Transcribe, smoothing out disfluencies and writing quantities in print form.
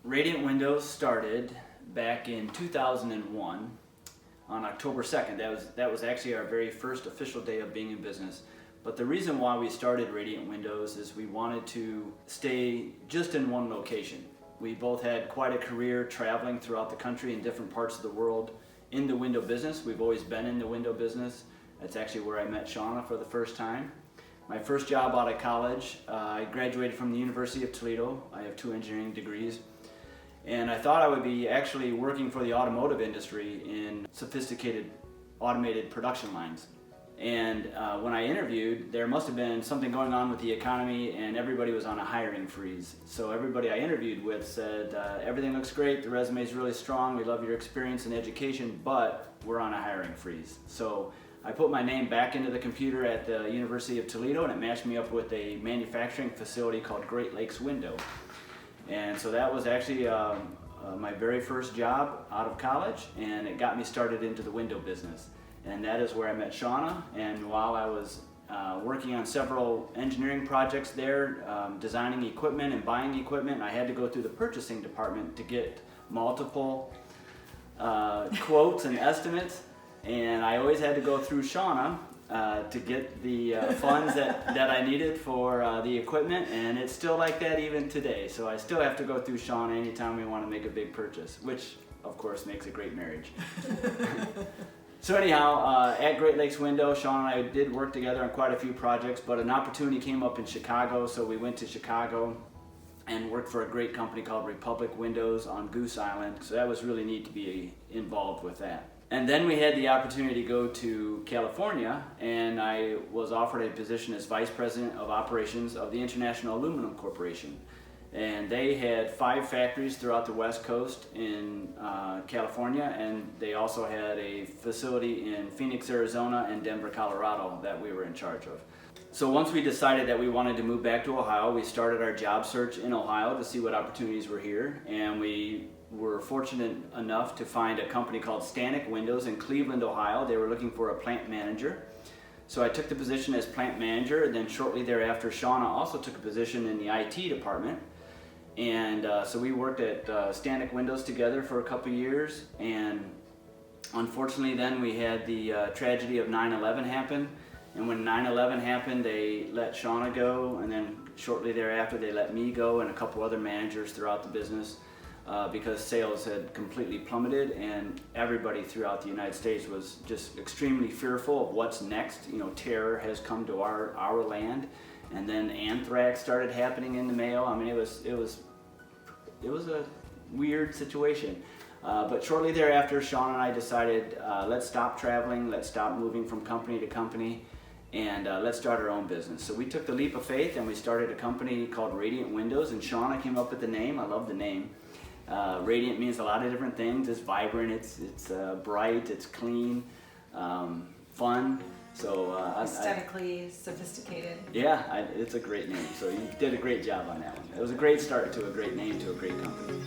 Radiant Windows started back in 2001 on October 2nd. That was actually our very first official day of being in business. But the reason why we started Radiant Windows is we wanted to stay just in one location. We both had quite a career traveling throughout the country in different parts of the world in the window business. We've always been in the window business. That's actually where I met Shauna for the first time. My first job out of college, I graduated from the University of Toledo. I have 2 engineering degrees. And I thought I would be actually working for the automotive industry in sophisticated automated production lines. And when I interviewed, there must have been something going on with the economy and everybody was on a hiring freeze. So everybody I interviewed with said, everything looks great, the resume is really strong, we love your experience and education, but we're on a hiring freeze. So I put my name back into the computer at the University of Toledo and it matched me up with a manufacturing facility called Great Lakes Window. And so that was actually my very first job out of college, and it got me started into the window business. And that is where I met Shauna, and while I was working on several engineering projects there, designing equipment and buying equipment, I had to go through the purchasing department to get multiple quotes and estimates, and I always had to go through Shauna to get the funds that I needed for the equipment, and it's still like that even today. So I still have to go through Shauna anytime we want to make a big purchase, which of course makes a great marriage. So anyhow, at Great Lakes Window, Shauna and I did work together on quite a few projects, but an opportunity came up in Chicago, so we went to Chicago and worked for a great company called Republic Windows on Goose Island. So that was really neat to be involved with that. And then we had the opportunity to go to California, and I was offered a position as Vice President of Operations of the International Aluminum Corporation. And they had 5 factories throughout the West Coast in California, and they also had a facility in Phoenix, Arizona and Denver, Colorado that we were in charge of. So once we decided that we wanted to move back to Ohio, we started our job search in Ohio to see what opportunities were here, and we were fortunate enough to find a company called Stanek Windows in Cleveland, Ohio. They were looking for a plant manager. So I took the position as plant manager, and then shortly thereafter Shauna also took a position in the IT department. And so we worked at Stanek Windows together for a couple years, and unfortunately then we had the tragedy of 9/11 happen. And when 9/11 happened, they let Shauna go, and then shortly thereafter they let me go and a couple other managers throughout the business because sales had completely plummeted, and everybody throughout the United States was just extremely fearful of what's next. You know, terror has come to our land, and then anthrax started happening in the mail. I mean, it was a weird situation. But shortly thereafter, Shauna and I decided, let's stop traveling, let's stop moving from company to company, and let's start our own business. So we took the leap of faith and we started a company called Radiant Windows, and Shauna came up with the name. I love the name. Radiant means a lot of different things. It's vibrant, it's bright, it's clean, fun. So aesthetically sophisticated. Yeah, it's a great name. So you did a great job on that one. It was a great start to a great name to a great company.